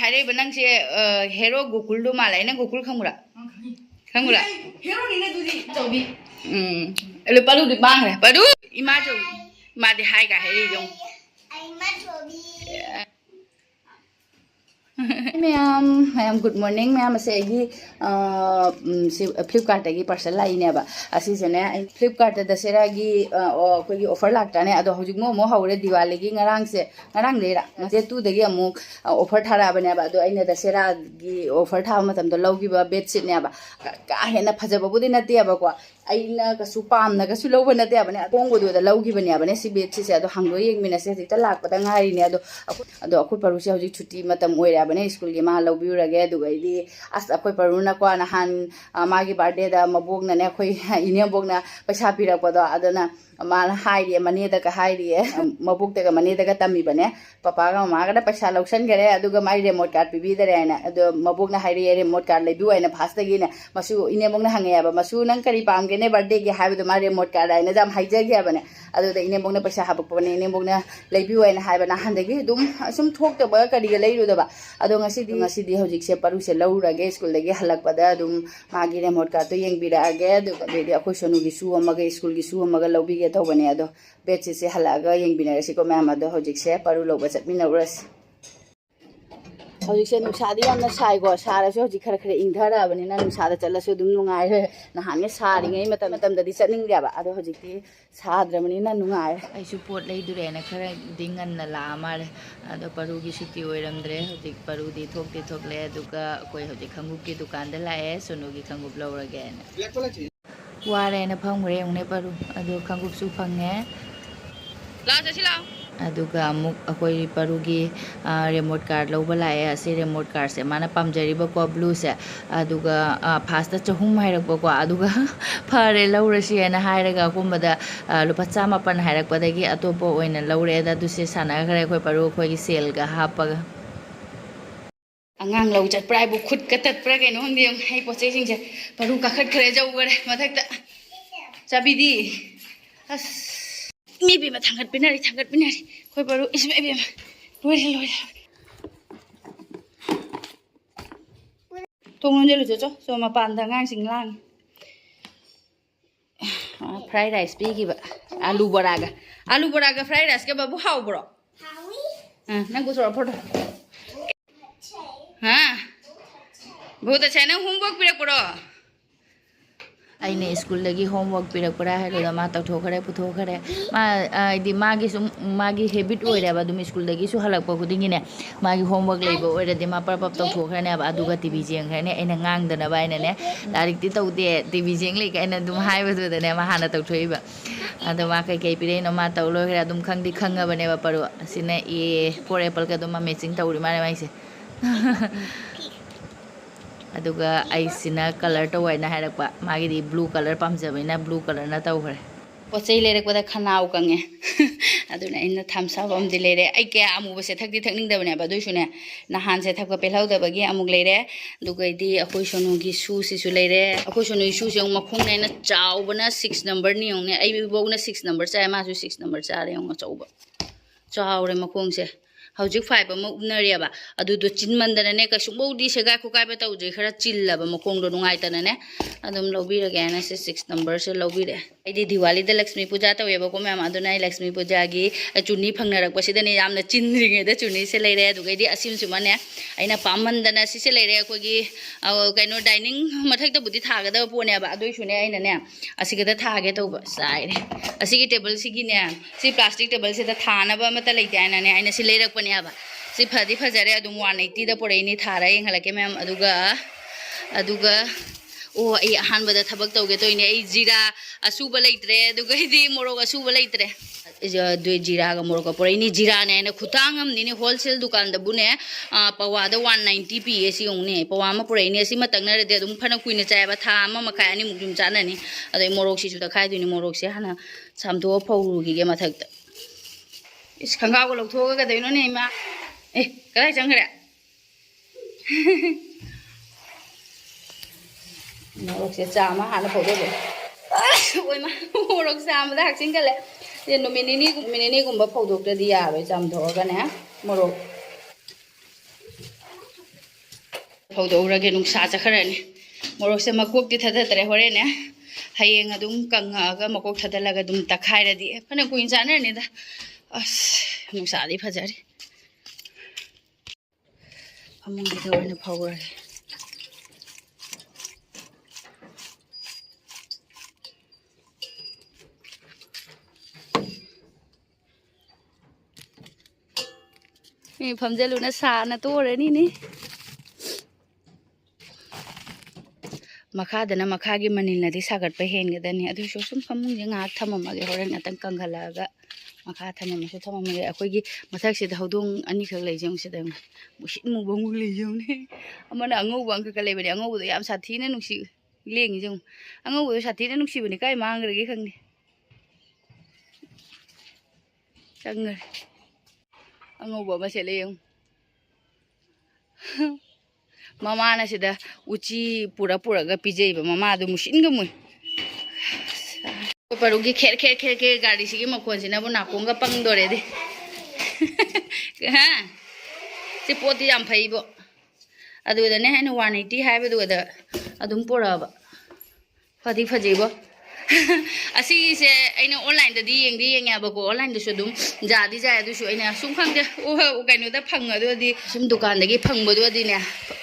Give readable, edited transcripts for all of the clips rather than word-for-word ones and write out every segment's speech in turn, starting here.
हायरे नंग से हेरो गोकुल दो माला ना गोकुल खंगुरा खंगुरा हेरो नी ना दुदी चौबी एलो पालू दी बांग रे पालू इमा चौबी मा दे हाय का हेरे जों इमा चौबी मैम गुड मॉर्निंग मैम से फ्लिपकार्ट की पार्सल लाइनेबा असीजने फ्लिपकार्ट दसेरा की कोई ऑफर लागताने अदो हुजुग मो हौरे दिवाली की ngarang लेरा जे तू दगी अमुक ऑफर थाराबनेबा अदो अइने दसेरा की ऑफर थाब मतमदो लौगिबा बेडशीट नेबा का हेना फजबबुदि नतेबको अइना कसु पामना कसु लौब नतेबने कोंगोदो लौगिबनेबने सि बेडशीट से अदो हांगो येंगमिना से हिता लाकपदा ngaरिने अदो अखु परुसे हुजुग छुट्टी मतम ओइराबने स्कूल की मा लौबिउरगे अदुगैदि अस अखोय परुना को नहान मागी बर्थडे दा मबोगना अखोय इनेबोगना पैसा पिरकपदो अदना माना हाइरिए मनेदका हाइरिए मबोगतगा मनेदगा तमीबने पापागा मामागा पैसा लौसनगरे अदुगा माइ रिमोट कार्ड पिबिदरे आइना अदो मबोगना हाइरिए रिमोट कार्ड लेबिउ आइना फास्टगिने मसु इनेबोगना हंगेयाबा मसु नंग करी पामगेने बर्थडे की हाइबदो मा रिमोट कार्ड आइना जाम हाइजगेयाबने अदुदा इनेबोगना पैसा हाबकपने इनेबोगना लेबिउ आइना हाइबना हंदगी दुम असुम थोक्तबा करिगा लेरुदबा अदो ngasi hojik se paru se laurage school dagi halakpada adum magi remote card to yengbirage aduga bedi akhoi sonu gi su amaga school gi su amaga lobige thobane ado betsi se halaga yengbinare se ko ma'am ado hojik se paru loba chatmina uras hojik se nusadi yamna sai go sara se hojik khara khara ingthara bani na nusada chalasu dum nungai re na hange sari ngai matam dadi chatning liaba ado hojik ti sadramani na nungai ai su pot lei dure na khara dingan na la mare ado paru gi suti oiramdre hojik paru di thokle aduga koi hojik khangup ki dukan da lae sonu gi khangup lawrage na ware na phangre ongne paru ado khangup su phange la jasi la aduga amuk akoi paru gi remote card lawba lae ase remote card se mana pamjari ba ko blue se aduga fast chahum hairak ba ko aduga phare lawrasi na hairaga kumbada lupa chama pan hairak padagi atopo oina lawre da du se sana khare khoi paru khoi gi sel ga hapaga angang lau chat prai bu khut ka tat pra ke no hong hai poche sing se paru ka khat khare jau gare mathak ta chabi di as mi bi ma thangat pinari khoi paru isme bi loi tong je lu cho so ma pan da ngang sing lang fried rice bi gi ba आलू बरागा fried rice के बाबू how bro हावी नंग को photo हाँ बहुत अच्छा है ना होमवर्क पिरक पड़ो आइने स्कूल लगी होमवर्क पिरक पड़ा है लोदा मा तौथोखरे पुथोखरे मा आइदि मागी सुम मागी हैबिट ओइराबा दुम स्कूल लगी सु हलक प खुदिंगिने मागी होमवर्क लेबो ओइरादि मा पर पप तौथोखरेने अब अदुगा टीवी जेंखरेने एना ngang बाइने लारिक ति तौदे टीवी जेंग ले काइना दुम हाइबदुदने मा हाना तौथोइबा अदो मा कई पिरेनो मा तौलो हेरा दुम खंगदि खंगबने बा परो सिने ए फोर एप्पल का दुम मैचिंग तौरि माने माइसे अदुगा आइसिना कलर तो वाइना हाइरकपा मागिदि ब्लू कलर पामजबैना ब्लू कलर ना तौखरे पोचै लेरकपदा खनाउ कंगे अदुना इन थामसा बमदि लेरे आई के आमुबसे थकदि थकनिंगदबने बा दुइसुने नहान से थकप पेलहौदबगी अमुक लेरे दुगैदि अखोइ सोनुगी शू सिसु लेरे अखोइ सोनु शू से मखोंग नैना चावबना 6 नंबर नि योंगने आई बिबोगना 6 नंबर चाय मासु 6 नंबर चारे योंग चावबा चावरे मखोंग से हौजिक 5 अमा उपनरियाबा अदुदो चिनमंदनने कसुंबौदि सेगा खुकाइबा तौजे खरा चिल्लाबा मखोंगदो नुंगाइतनने अदुम लौबिरगेना से 6 नंबर से लौबिरे आइदि दिवाली द लक्ष्मी पूजा तौयेबको मैम अदुना लक्ष्मी पूजा की चुन्नी फंगनरकपसिदने यामना चिनरिङेदा चुन्नी से लेरे अदुगैदि असिमसु माने अइना पामन्दना सिसे लेरे अखोगी कैनो डाइनिंग मथक्ता बुदि थागदा पोनेबा अदुइसुने अइनाने असिगदा थागे तौबा साइरे असिगी टेबल सिगिने सि प्लास्टिक टेबल से थानबा मता लेते आइनाने अइना सि लेरकपनेबा सि फदि फजरे अदुम 180 दा पोरेनि थारा यंगलके मैम अदुगा ओ आई अहानबदा थबक तौगे तोइने आई जीरा असुबा लेत्रे दुगैदि मोरोग असुबा लेत्रे दुई जीरा ग मोरोग पोरेनि जीरा ने न खुतांग हमनिने होलसेल दुकान द बुने पवा द 190 पी एसी ओंने पवा म पोरेनि असि मतंगना रे दुम फना कुइने चायबा था म मखाय अनि मुजुम चाननी अदै मोरोग सिसु द खाय दुनि मोरोग से हाना सामथो फौरुगी गे मथक द इस खंगाव ग लौथोगा ग दैनो ने मा ए कदाय चंगरे मोरोग से चामा हाना फोटो दे ओय मा मोरोग चामा दा हक्सिंग गले ये नो मिनिनी गुंबा फोटो दे याबे चाम धोगा ने मोरोग ꯐꯧꯗꯣꯛꯎꯔꯒꯦ ꯅꯨꯡꯁꯥ ꯆꯠꯈ꯭ꯔꯅꯤ ꯃꯣꯔꯣꯛꯁꯦ ꯃꯀꯣꯛꯇꯤ ꯊꯥꯗꯠꯇ꯭ꯔꯦ ꯍꯣꯔꯦꯟꯅꯦ ꯍꯌꯦꯡ ꯑꯗꯨꯝ ꯀꯪꯉꯛꯑꯒ ꯃꯀꯣꯛ ꯊꯥꯗꯠꯂꯒ ꯑꯗꯨꯝ ꯇꯛꯈꯥꯏꯔꯗꯤ ꯐꯅ ꯀꯨꯏꯅ ꯆꯥꯅꯔꯅꯤꯗ ꯑꯁ ꯅꯨꯡꯁꯥꯗꯤ ꯐꯖꯔꯤ ꯐꯃꯨꯡꯁꯤꯗ ꯑꯣꯏꯅ ꯐꯧꯔꯒꯦ ꯃꯤ ꯐꯝꯖꯜꯂꯨꯅ ꯁꯥꯅ ꯇꯣꯔꯅꯤꯅꯦ ꯃꯈꯥꯗꯅ ꯃꯈꯥꯒꯤ ꯃꯅꯤꯜꯅꯗꯤ ꯁꯥꯒꯠꯄ ꯍꯦꯟꯒꯗꯅꯤ ꯑꯗꯨꯁꯨ ꯁꯨꯝ ꯐꯃꯨꯡꯁꯦ ꯉꯥꯏꯍꯥꯛ ꯊꯝꯃꯝꯃꯒꯦ ꯍꯣꯔꯦꯟ ꯉꯥꯛꯇꯪ ꯀꯪꯍꯜꯂꯛꯑꯒ ꯃꯈꯥ ꯊꯝꯃꯝꯃꯁꯨ ꯊꯝꯃꯝꯃꯒꯦ ꯑꯩꯈꯣꯏꯒꯤ ꯃꯊꯛꯁꯤꯗ ꯍꯧꯗꯣꯡ ꯑꯅꯤꯈꯛ ꯂꯩꯖꯧꯁꯤꯗ ꯃꯨꯁꯤꯠ ꯃꯨꯕ ꯑꯃꯨꯛ ꯂꯩꯖꯧꯅꯦ ꯑꯃꯅ ꯑꯉꯧꯕ ꯑꯃꯈꯛꯀ ꯂꯩꯕꯅꯦ ꯑꯉꯧꯕꯗꯣ ꯌꯥꯝ ꯁꯥꯊꯤꯅ ꯅꯨꯡꯁꯤ ꯂꯦꯡꯉꯤꯁꯦ ꯑꯃꯨꯛ ꯑꯉꯧꯕꯗꯣ ꯁꯥꯊꯤꯅ ꯅꯨꯡꯁꯤꯕꯅꯦ ꯀꯥꯏ ꯃꯥꯡꯈ꯭ꯔꯒꯦ ꯈꯪꯗꯦ ꯆꯪꯈ꯭ꯔꯦ ꯑꯉꯧꯕ ꯑꯃ ꯁꯦꯠꯂꯦ ꯌꯦꯡꯉꯨ ꯃꯃꯥꯅ ꯁꯤꯗ ꯎꯆꯤ ꯄꯨꯔꯒ ꯄꯤꯖꯩꯕ ꯃꯃꯥꯗꯣ ꯃꯨꯁꯤꯟꯒ ꯃꯨꯏ ꯄꯔꯨꯒꯤ ꯈꯦꯔ ꯈꯦꯔ ꯈꯦꯔ ꯈꯦꯔ ꯒꯥꯔꯤꯁꯤꯒꯤ ꯃꯈꯣꯟꯁꯤꯅꯕꯨ ꯅꯥꯀꯣꯡꯒ ꯄꯪꯗꯣꯔꯦꯗꯤ ꯍꯥ ꯁꯤ ꯄꯣꯠꯇꯤ ꯌꯥꯝ ꯐꯩꯕꯣ ꯑꯗꯨꯗꯅꯦ ꯑꯩꯅ 180 ꯍꯥꯏꯕꯗꯨꯒꯗ ꯑꯗꯨꯝ ꯄꯨꯔꯛꯑꯕ ꯐꯗꯤ ꯐꯖꯩꯕꯣ ꯑꯁꯤꯁꯦ ꯑꯩꯅ ꯑꯣꯟꯂꯥꯏꯟꯗꯗꯤ ꯌꯦꯡꯉꯦꯕꯀꯣ ꯑꯣꯟꯂꯥꯏꯟꯗꯁꯨ ꯑꯗꯨꯝ ꯖꯥꯗꯤ ꯖꯥꯏ ꯑꯗꯨꯁꯨ ꯑꯩꯅ ꯁꯨꯝ ꯈꯪꯗꯦ ꯀꯩꯅꯣꯗ ꯐꯪꯉꯗꯨꯗꯤ ꯁꯨꯝ ꯗꯨꯀꯥꯟꯗꯒꯤ ꯐꯪꯕꯗꯨꯗꯤꯅꯦ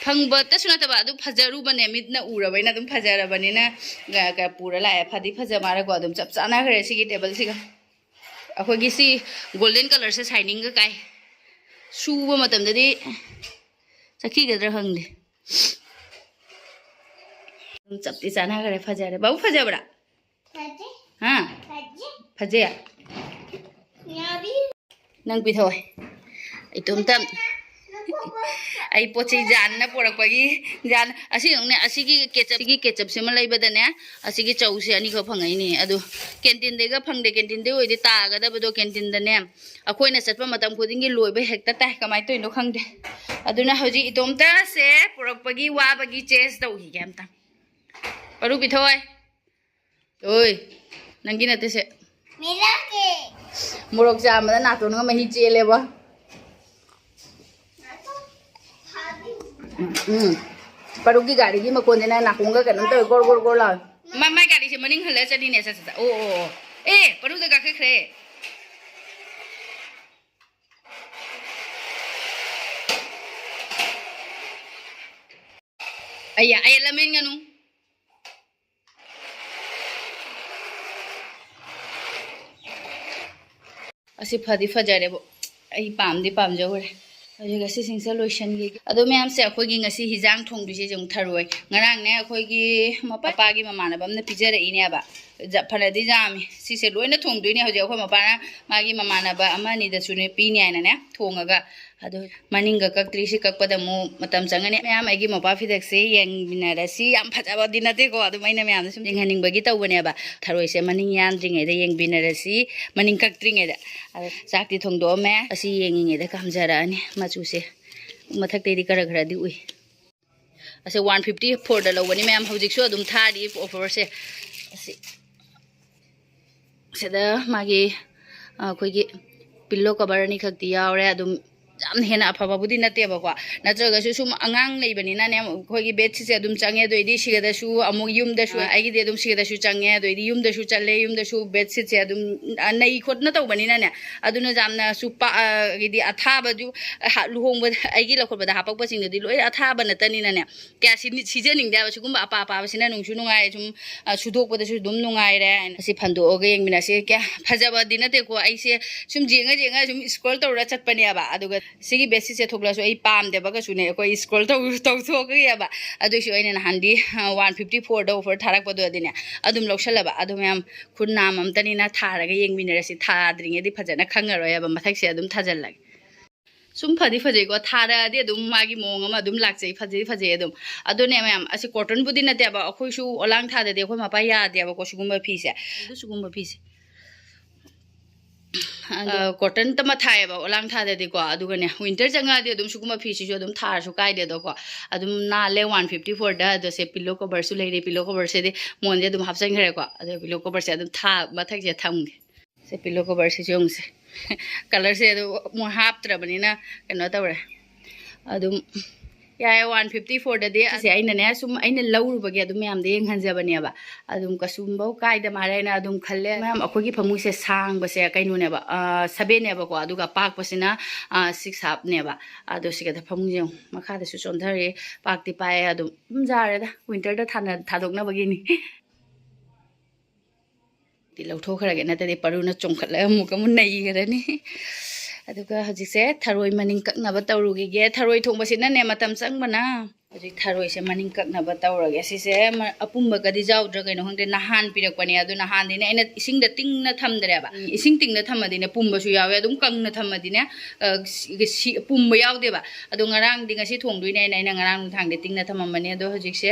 ꯐꯪꯕꯇꯁꯨ ꯅꯠꯇꯕ ꯑꯗꯨꯝ ꯐꯖꯔꯨꯕꯅꯦ ꯃꯤꯠꯅ ꯎꯔꯕꯩꯅ ꯑꯗꯨꯝ ꯐꯖꯔꯕꯅꯤꯅ ꯄꯨꯔ ꯂꯥꯛꯑꯦ ꯐꯗꯤ ꯐꯖ ꯃꯥꯜꯂꯦꯀꯣ ꯑꯗꯨꯝ ꯆꯞ ꯆꯥꯟꯅꯈ꯭ꯔꯦ ꯁꯤꯒꯤ ꯇꯦꯕꯜꯁꯤꯒ ꯑꯩꯈꯣꯏꯒꯤ ꯁꯤ ꯒꯣꯜꯗꯦꯟ ꯀꯂꯔꯁꯦ ꯁꯥꯏꯅꯤꯡꯒ ꯀꯥꯏ ꯁꯨꯕ ꯃꯇꯝꯗꯗꯤ ꯆꯠꯈꯤꯒꯗ꯭ꯔꯥ ꯈꯪꯗꯦ ꯆꯞꯇꯤ ꯆꯥꯟꯅꯈ꯭ꯔꯦ ꯐꯖꯔꯦ ꯕꯥꯕꯨ ꯐꯖꯕ꯭ꯔꯥ ꯍꯥ ꯐꯖꯩ ꯅꯪ ꯄꯤꯊꯣꯛꯑꯦ ꯏꯇꯣꯝꯇ ꯑꯩ ꯄꯣꯠ ꯆꯩ ꯖꯥꯟꯅ ꯄꯣꯔꯛꯄꯒꯤ ꯖꯥꯟ ꯑꯁꯤꯒꯤ ꯀꯦꯆꯞꯁꯤꯃ ꯂꯩꯕꯗꯅꯦ ꯑꯁꯤꯒꯤ ꯆꯧꯁꯦ ꯑꯅꯤꯈꯛ ꯐꯪꯉꯛꯏꯅꯦ ꯑꯗꯨ ꯀꯦꯟꯇꯤꯟꯗꯩꯒ ꯐꯪꯗꯦ ꯀꯦꯟꯇꯤꯟꯗꯩ ꯑꯣꯏꯗꯤ ꯇꯥꯒꯗꯕꯗꯣ ꯀꯦꯟꯇꯤꯟꯗꯅꯦ ꯑꯩꯈꯣꯏꯅ ꯆꯠꯄ ꯃꯇꯝ ꯈꯨꯗꯤꯡꯒꯤ ꯂꯣꯏꯕ ꯍꯦꯛꯇ ꯇꯥꯏ ꯀꯃꯥꯏꯅ ꯇꯧꯔꯤꯅꯣ ꯈꯪꯗꯦ ꯑꯗꯨꯅ ꯍꯧꯖꯤꯛ ꯏꯇꯣꯝꯇꯁꯦ ꯄꯨꯔꯛꯄꯒꯤ ꯋꯥꯕꯒꯤ ꯆꯦꯁ ꯇꯧꯈꯤꯒꯦ ꯑꯝꯇꯪ ꯄꯔꯨ ꯄꯤꯊꯣꯛꯑꯣꯏ ꯑꯣꯏ ꯅꯪꯒꯤ ꯅꯠꯇꯦꯁꯦ ꯃꯣꯔꯣꯛ ꯆꯥꯝꯕꯗ ꯅꯥꯇꯣꯟꯒ ꯃꯍꯤ ꯆꯦꯜꯂꯦꯕ ꯄꯔꯨꯒꯤ ꯒꯥꯔꯤꯒꯤ ꯃꯈꯣꯟꯁꯤꯅ ꯅꯥꯀꯣꯡꯒ ꯀꯩꯅꯣꯝ ꯇꯧꯋꯦ ꯒꯣꯔ ꯒꯣꯔ ꯒꯣꯔ ꯂꯥꯎꯋꯦ ꯃꯥꯏ ꯒꯥꯔꯤꯁꯦ ꯃꯅꯤꯡ ꯍꯜꯂ ꯆꯠꯂꯤꯅꯦ ꯑꯣ ꯑꯦ ꯄꯔꯨꯗ ꯀꯥꯈꯠꯈ꯭ꯔꯦ ꯑꯩ ꯂꯝꯃꯦꯟꯒꯅꯨ ꯑꯁꯤ ꯐꯗꯤ ꯐꯖꯔꯦꯕꯣ ꯑꯩ ꯄꯥꯝꯗꯤ ꯄꯥꯝꯖꯧꯔꯦ ꯍꯧꯖꯤꯛ ꯑꯁꯤꯁꯤꯡꯁꯦ ꯂꯣꯏꯁꯟꯈꯤꯒꯦ ꯑꯗꯣ ꯃꯌꯥꯝꯁꯦ ꯑꯩꯈꯣꯏꯒꯤ ꯉꯁꯤ ꯍꯤꯟꯖꯥꯡ ꯊꯣꯡꯗꯣꯏꯁꯦ ꯑꯃꯨꯛ ꯊꯔꯣꯏ ꯉꯔꯥꯡꯅꯦ ꯑꯩꯈꯣꯏꯒꯤ ꯃꯄꯥꯒꯤ ꯃꯃꯥꯟꯅꯕ ꯑꯃꯅ ꯄꯤꯖꯔꯛꯏꯅꯦꯕ ꯐꯅꯗꯤ ꯌꯥꯝꯃꯤ ꯁꯤꯁꯦ ꯂꯣꯏꯅ ꯊꯣꯡꯗꯣꯏꯅꯦ ꯍꯧꯖꯤꯛ ꯑꯩꯈꯣꯏ ꯃꯄꯥꯅ ꯃꯥꯒꯤ ꯃꯃꯥꯟꯅꯕ ꯑꯃ ꯑꯅꯤꯗꯁꯨꯅꯦ ꯄꯤꯅꯤ ꯍꯥꯏꯅꯅꯦ ꯊꯣꯡꯉꯒ ꯑꯗꯣ ꯃꯅꯤꯡꯒ ꯀꯛꯇ꯭ꯔꯤ ꯁꯤ ꯀꯛꯄꯗ ꯑꯃꯨꯛ ꯃꯇꯝ ꯆꯪꯒꯅꯤ ꯃꯌꯥꯝ ꯑꯩꯒꯤ ꯃꯣꯄꯥ ꯐꯤꯗꯛꯁꯦ ꯌꯦꯡꯃꯤꯟꯅꯔꯁꯤ ꯌꯥꯝ ꯐꯖꯕꯗꯤ ꯅꯠꯇꯦꯀꯣ ꯑꯗꯨꯝ ꯑꯩꯅ ꯃꯌꯥꯝꯗ ꯁꯨꯝ ꯌꯦꯡꯍꯟꯅꯤꯡꯕꯒꯤ ꯇꯧꯕꯅꯦꯕ ꯊꯔꯣꯏꯁꯦ ꯃꯅꯤꯡ ꯌꯥꯟꯗ꯭ꯔꯤꯉꯩꯗ ꯌꯦꯡꯕꯤꯅꯔꯁꯤ ꯃꯅꯤꯡ ꯀꯛꯇ꯭ꯔꯤꯉꯩꯗ ꯑꯗ ꯆꯥꯛꯇꯤ ꯊꯣꯡꯗꯣꯛꯑꯝꯃꯦ ꯑꯁꯤ ꯌꯦꯡꯉꯤꯉꯩꯗ ꯀꯥꯝꯖꯔꯛꯑꯅꯤ ꯃꯆꯨꯁꯦ ꯃꯊꯛꯇꯩꯗꯤ ꯈꯔꯗꯤ ꯎꯏ ꯑꯁꯦ 154ꯗ ꯂꯧꯕꯅꯤ ꯃꯌꯥꯝ ꯍꯧꯖꯤꯛꯁꯨ ꯑꯗꯨꯝ ꯊꯥꯔꯤ ꯑꯣꯐꯔꯁꯦ ꯑꯁꯤ ꯁꯤꯗ ꯃꯥꯒꯤ ꯑꯩꯈꯣꯏꯒꯤ ꯄꯤꯜꯂꯣ ꯀꯕꯔ ꯑꯅꯤꯈꯛꯇꯤ ꯌꯥꯎꯔꯦ ꯑꯗꯨꯝ ꯌꯥꯝ ꯍꯦꯟꯅ ꯑꯐꯕꯕꯨꯗꯤ ꯅꯠꯇꯦꯕꯀꯣ ꯅꯠꯇ꯭ꯔꯒꯁꯨ ꯁꯨꯝ ꯑꯉꯥꯡ ꯂꯩꯕꯅꯤꯅꯅꯦ ꯑꯩꯈꯣꯏꯒꯤ ꯕꯦꯠꯁꯤꯁꯦ ꯑꯗꯨꯝ ꯆꯪꯉꯦ ꯑꯗꯨꯏꯗꯤ ꯁꯤꯒꯗꯁꯨ ꯑꯃꯨꯛ ꯌꯨꯝꯗꯁꯨ ꯑꯩꯒꯤꯗꯤ ꯑꯗꯨꯝ ꯁꯤꯒꯗꯁꯨ ꯆꯪꯉꯦ ꯑꯗꯨꯏꯗꯤ ꯌꯨꯝꯗꯁꯨ ꯆꯠꯂꯦ ꯌꯨꯝꯗꯁꯨ ꯕꯦꯠꯁꯤꯠꯁꯦ ꯑꯗꯨꯝ ꯅꯩ ꯈꯣꯠꯅ ꯇꯧꯕꯅꯤꯅꯅꯦ ꯑꯗꯨꯅ ꯌꯥꯝꯅꯁꯨ ꯍꯥꯏꯗꯤ ꯑꯊꯥꯕꯗꯨ ꯂꯨꯍꯣꯡꯕꯗ ꯑꯩꯒꯤ ꯂꯧꯈꯠꯄꯗ ꯍꯥꯄꯛꯄꯁꯤꯡꯗꯨꯗꯤ ꯂꯣꯏ ꯑꯊꯥꯕ ꯅꯠꯇꯅꯤꯅꯅꯦ ꯀꯌꯥ ꯁꯤꯖꯅꯤꯡꯗꯦ ꯍꯥꯏꯕ ꯁꯤꯒꯨꯝꯕ ꯑꯄꯥꯕꯁꯤꯅ ꯅꯨꯡꯁꯨ ꯅꯨꯡꯉꯥꯏ ꯁꯨꯝ ꯁꯨꯗꯣꯛꯄꯗꯁꯨ ꯑꯗꯨꯝ ꯅꯨꯡꯉꯥꯏꯔꯦ ꯑꯁꯤ ꯐꯟꯗꯣꯛꯑꯒ ꯌꯦꯡꯃꯤꯟꯅꯁꯤꯀꯌꯥ ꯐꯖꯕꯗꯤ ꯅꯠꯇꯦꯀꯣ ꯑꯩꯁꯦ ꯁꯨꯝ ꯌꯦꯡꯉ ꯁꯨꯝ ꯁ꯭ꯀ꯭ꯔꯣꯜ ꯇꯧꯔ ꯆꯠꯄꯅꯦꯕ ꯑꯗꯨꯒ ꯁꯤꯒꯤ ꯕꯦꯠꯁꯤꯠꯁꯦ ꯊꯣꯛꯂꯛꯑꯁꯨ ꯑꯩ ꯄꯥꯝꯗꯕꯒꯁꯨꯅꯦ ꯑꯩꯈꯣꯏ ꯁ꯭ꯀ꯭ꯔꯣꯜ ꯇꯧꯊꯣꯛꯈ꯭ꯔꯦꯕ ꯑꯗꯨꯏꯁꯨ ꯑꯩꯅ ꯅꯍꯥꯟꯗꯤ 154ꯗ ꯑꯣꯐꯔ ꯊꯥꯔꯛꯄꯗꯨꯗꯤꯅꯦ ꯑꯗꯨꯝ ꯂꯧꯁꯜꯂꯕ ꯑꯗꯨ ꯃꯌꯥꯝ ꯈꯨꯟꯅꯥꯝ ꯑꯝꯇꯅꯤꯅ ꯊꯥꯔꯒ ꯌꯦꯡꯃꯤꯟꯅꯔꯁꯤ ꯊꯥꯗ꯭ꯔꯤꯉꯩꯗꯤ ꯐꯖꯅ ꯈꯪꯉꯔꯣꯏꯕ ꯃꯊꯛꯁꯦ ꯑꯗꯨꯝ ꯊꯥꯖꯤꯜꯂꯒꯦ ꯁꯨꯝ ꯐꯗꯤ ꯐꯖꯩꯀꯣ ꯊꯥꯔꯛꯑꯗꯤ ꯑꯗꯨꯝ ꯃꯥꯒꯤ ꯃꯑꯣꯡ ꯑꯃ ꯑꯗꯨꯝ ꯂꯥꯛꯆꯩ ꯐꯖꯩ ꯑꯗꯨꯝ ꯑꯗꯨꯅꯦ ꯃꯌꯥꯝ ꯑꯁꯤ ꯀꯣꯇꯟꯕꯨꯗꯤ ꯅꯠꯇꯦꯕ ꯑꯩꯈꯣꯏꯁꯨ ꯑꯣꯂꯥꯡ ꯊꯥꯗꯗꯤ ꯑꯩꯈꯣꯏ ꯃꯄꯥ ꯌꯥꯗꯦꯕꯀꯣ ꯁꯤꯒꯨꯝꯕ ꯐꯤꯁꯦ ꯁꯤꯒꯨꯝꯕ ꯐꯤꯁꯦ ꯀꯣꯇꯟꯇꯃ ꯊꯥꯏꯑꯕ ꯑꯣꯂꯥꯡ ꯊꯥꯗꯗꯤꯀꯣ ꯑꯗꯨꯒꯅꯦ ꯋꯤꯟꯇꯔ ꯆꯪꯉꯛꯑꯗꯤ ꯑꯗꯨꯝ ꯁꯤꯒꯨꯝꯕ ꯐꯤꯁꯤꯁꯨ ꯑꯗꯨꯝ ꯊꯥꯔꯁꯨ ꯀꯥꯏꯗꯦꯗꯀꯣ ꯑꯗꯨꯝ ꯅꯥꯜꯂꯦ 154ꯗ ꯑꯗꯨꯁꯦ ꯄꯤꯜꯂꯣ ꯀꯣꯕꯔꯁꯨ ꯂꯩꯔꯦ ꯄꯤꯜꯂꯣ ꯀꯣꯕꯔꯁꯤꯗꯤ ꯃꯣꯟꯁꯦ ꯑꯗꯨꯝ ꯍꯥꯞꯆꯤꯟꯈ꯭ꯔꯦꯀꯣ ꯑꯗꯨ ꯄꯤꯜꯂꯣ ꯀꯣꯕꯔꯁꯦ ꯑꯗꯨꯝ ꯃꯊꯛꯁꯦ ꯊꯝꯒꯦ ꯁꯦ ꯄꯤꯜꯂꯣ ꯀꯣꯕꯔꯁꯤꯁꯨ ꯌꯦꯡꯉꯨꯁꯦ ꯀꯂꯔꯁꯦ ꯑꯗꯨ ꯍꯥꯞꯇ꯭ꯔꯕꯅꯤꯅ ꯀꯩꯅꯣ ꯇꯧꯔꯦ ꯑꯗꯨꯝ ꯌꯥꯏ 154ꯗꯗꯤ ꯑꯁꯦ ꯑꯩꯅꯅꯦ ꯁꯨꯝ ꯑꯩꯅ ꯂꯧꯔꯨꯕꯒꯤ ꯑꯗꯨꯝ ꯃꯌꯥꯝꯗ ꯌꯦꯡꯍꯟꯖꯕꯅꯦꯕ ꯑꯗꯨꯝ ꯀꯁꯨꯝꯕꯧ ꯀꯥꯏꯗ ꯃꯥꯜꯂꯦꯅ ꯑꯗꯨꯝ ꯈꯜꯂꯦ ꯃꯌꯥꯝ ꯑꯩꯈꯣꯏꯒꯤ ꯐꯃꯨꯡꯁꯦ ꯁꯥꯡꯕꯁꯦ ꯀꯩꯅꯣꯅꯦꯕ 7ꯅꯦꯕꯀꯣ ꯑꯗꯨꯒ ꯄꯥꯛꯄꯁꯤꯅ 6 ꯍꯥꯞꯅꯦꯕ ꯑꯗꯣ ꯁꯤꯒꯗ ꯐꯃꯨꯡꯁꯦ ꯃꯈꯥꯗꯁꯨ ꯆꯣꯟꯊꯔꯦ ꯄꯥꯛꯇꯤ ꯄꯥꯏꯑꯦ ꯑꯗꯨꯝ ꯌꯥꯔꯦꯗ ꯋꯤꯟꯇꯔꯗ ꯊꯥꯗꯣꯛꯅꯕꯒꯤꯅꯤ ꯂꯧꯊꯣꯛꯈ꯭ꯔꯒꯦ ꯅꯠꯇ꯭ꯔꯗꯤ ꯄꯔꯨꯅ ꯆꯣꯡꯈꯠꯂꯒ ꯑꯃꯨꯛ ꯅꯩꯈ꯭ꯔꯅꯤ ꯑꯗꯨꯒ ꯍꯧꯖꯤꯛꯁꯦ ꯊꯔꯣꯏ ꯃꯅꯤꯡ ꯀꯛꯅꯕ ꯇꯧꯔꯨꯈꯤꯒꯦ ꯊꯔꯣꯏ ꯊꯣꯡꯕꯁꯤꯅꯅꯦ ꯃꯇꯝ ꯆꯪꯕꯅ ꯍꯧꯖꯤꯛ ꯊꯔꯣꯏꯁꯦ ꯃꯅꯤꯡ ꯀꯛꯅꯕ ꯇꯧꯔꯒꯦ ꯁꯤꯁꯦ ꯑꯄꯨꯝꯕꯒꯗꯤ ꯌꯥꯎꯗ꯭ꯔꯥ ꯀꯩꯅꯣ ꯈꯪꯗꯦ ꯅꯍꯥꯟ ꯄꯤꯔꯛꯄꯅꯦ ꯑꯗꯨ ꯅꯍꯥꯟꯗꯤꯅꯦ ꯑꯩꯅ ꯏꯁꯤꯡꯗ ꯇꯤꯡꯅ ꯊꯝꯗ꯭ꯔꯦꯕ ꯏꯁꯤꯡ ꯇꯤꯡꯅ ꯊꯝꯃꯗꯤꯅꯦ ꯄꯨꯝꯕꯁꯨ ꯌꯥꯎꯋꯦ ꯑꯗꯨꯝ ꯀꯪꯅ ꯊꯝꯃꯗꯤꯅꯦ ꯄꯨꯝꯕ ꯌꯥꯎꯗꯦꯕ ꯑꯗꯣ ꯉꯔꯥꯡꯗꯤ ꯉꯁꯤ ꯊꯣꯡꯗꯣꯏꯅꯦ ꯑꯩꯅ ꯉꯔꯥꯡ ꯅꯨꯡꯗꯥꯡꯗꯤ ꯇꯤꯡꯅ ꯊꯝꯃꯝꯕꯅꯦ ꯑꯗꯣ ꯍꯧꯖꯤꯛꯁꯦ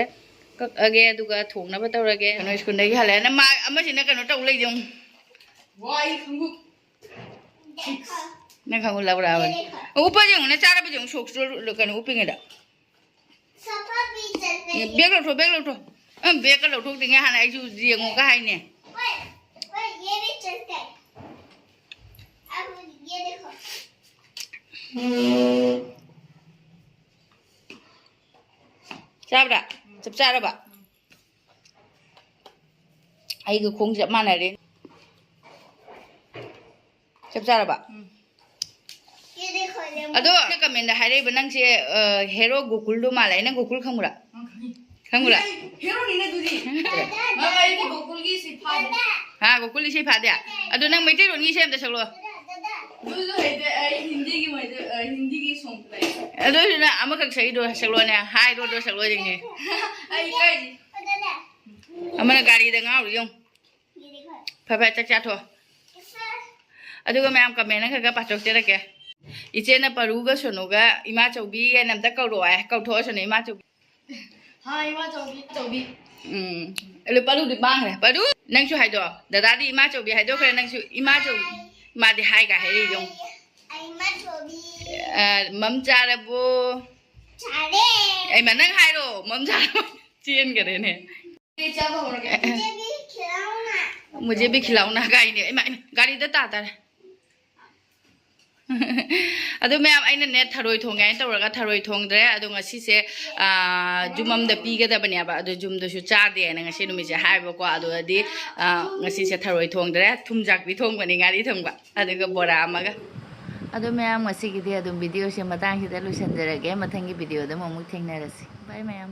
ꯀꯛꯑꯒꯦ ꯑꯗꯨꯒ ꯊꯣꯡꯅꯕ ꯇꯧꯔꯒꯦ ꯀꯩꯅꯣ ꯁ꯭ꯀꯨꯜꯗꯒꯤ ꯍꯜꯂꯛꯑꯦꯅ ꯃꯥ ꯑꯃꯁꯤꯅ ꯀꯩꯅꯣ ꯇꯧ ꯂꯩꯖꯧ ꯋꯥꯏ ꯈꯪꯒꯨ ꯅꯪ ꯈꯪꯒꯨ ꯂꯧꯔꯛꯑꯕꯅꯤ ꯎꯞꯄ ꯌꯦꯡꯉꯨꯅꯦ ꯆꯥꯔꯕ ꯌꯦꯡꯉꯨ ꯁꯣꯛꯁꯨ ꯀꯩꯅꯣ ꯎꯞꯄꯤꯉꯩꯗ ꯕꯦग ꯂꯧꯊꯣꯛ ꯕꯦꯒꯀ ꯂꯧꯊꯣꯛꯇ꯭ꯔꯤꯉꯩ ꯍꯥꯟꯅ ꯑꯩꯁꯨ ꯌꯦꯡꯉꯨꯒ ꯍꯥꯏꯅꯦ ꯆꯥꯕ꯭ꯔꯥ ꯆꯞ ꯆꯥꯔꯕ ꯑꯩꯒ ꯈꯣꯡ ꯆꯞ ꯃꯥꯟꯅꯔꯦ ꯆꯞ ꯆꯥꯔꯕ ꯑꯗꯣ ꯀꯃꯦꯟꯗ ꯍꯥꯏꯔꯛꯏꯕ ꯅꯪꯁꯦ ꯍꯦꯔꯣ ꯒꯣꯀꯨꯜꯗꯣ ꯃꯥꯜꯂꯦ ꯅꯪ ꯒꯣꯀꯨꯜ ꯈꯪꯕ꯭ꯔꯥ ꯈꯪꯕ꯭ꯔꯥ ꯍꯦꯔꯣꯅꯤꯅ ꯑꯗꯨꯗꯤ ꯑꯩꯗꯤ ꯒꯣꯀꯨꯜꯒꯤ ꯏꯁꯩ ꯐꯥꯗꯦ ꯍꯥ ꯒꯣꯀꯨꯜ ꯏꯁꯩ ꯐꯥꯗꯦ ꯑꯗꯣ ꯅꯪ ꯃꯩꯇꯩꯂꯣꯟꯒꯤ ꯏꯁꯩ ꯑꯝꯇ ꯁꯛꯂꯛꯑꯣ ꯑꯗꯨꯁꯨ ꯍꯩꯇꯦ ꯑꯩ ꯍꯤꯟꯗꯤꯒꯤ ꯁꯣꯡ ꯑꯗꯨ ꯑꯣꯏꯁꯨ ꯑꯃꯈꯛ ꯁꯛꯏꯗꯣ ꯁꯛꯂꯛꯑꯣꯅꯦ ꯍꯥꯏꯔꯣꯗꯣ ꯁꯛꯂꯛꯑꯣ ꯑꯩ ꯀꯥꯏꯁꯤ ꯑꯃꯅ ꯒꯥꯔꯤꯗ ꯉꯥꯎꯔꯤ ꯌꯦꯡꯉꯨ ꯐꯔꯦ ꯐꯔꯦ ꯆꯥꯛ ꯆꯥꯊꯣꯛꯑꯣ ꯑꯗꯨꯒ ꯃꯌꯥꯝ ꯀꯃꯦꯟꯅ ꯈꯔ ꯄꯥꯊꯣꯛꯆꯔꯛꯀꯦ ꯏꯆꯦꯅ ꯄꯔꯨꯒ ꯁꯣꯅꯨꯒ ꯏꯃꯥꯆꯧꯕꯤ ꯍꯥꯏꯅ ꯑꯝꯇ ꯀꯧꯔꯛꯑꯣ ꯀꯧꯊꯣꯛꯑꯁꯅꯨ ꯏꯃꯥꯆꯧꯕꯤ ꯏꯃꯥꯆꯧꯕꯤ ꯑꯗꯨ ꯄꯔꯨꯗꯤ ꯃꯥꯡꯈ꯭ꯔꯦ ꯄꯔꯨ ꯅꯪꯁꯨ ꯍꯥꯏꯗꯣꯛꯑꯣ ꯗꯗꯥꯗꯤ ꯏꯃꯥꯆꯧꯕꯤ ꯍꯥꯏꯗꯣꯛꯈ꯭ꯔꯦ ꯅꯪꯁꯨ ꯏꯃꯥꯆꯧꯕꯤ ꯃꯥꯗꯤ ꯍꯥꯏꯒ ꯍꯥꯏꯔꯤ ꯌꯦꯡꯉꯨ ꯃꯝ ꯆꯥꯔꯕꯣ ꯆꯥꯔꯦ ꯑꯩꯃ ꯅꯪ ꯍꯥꯏꯔꯣ ꯃꯝ ꯆꯥꯔꯕꯣ ꯆꯦꯟꯈꯔꯦꯅꯦ ꯆꯥꯕ ꯍꯧꯔꯒꯦ मुझे भी खिलाओ ना गाइने गाड़ी ता तारे अदो मैम अने थरोई थोंगे तौरगा थरोई थोंद्रे अदो ngasiसे जुममदा पीगदबनेबा अदो जुमदसु चादे ना ngasi नुमिसे हाइबको अदोदि ngasiसे थरोई थोंद्रे थुमजाक बि थोंबनि गारी थोंबा अदुगा बोरा अमगा अदो मैम ngasiगिदि अदो वीडियो से मतांग सिदा लुसनजरगे मथंगी वीडियो दा ममुक थेंगनरसि बाय मैम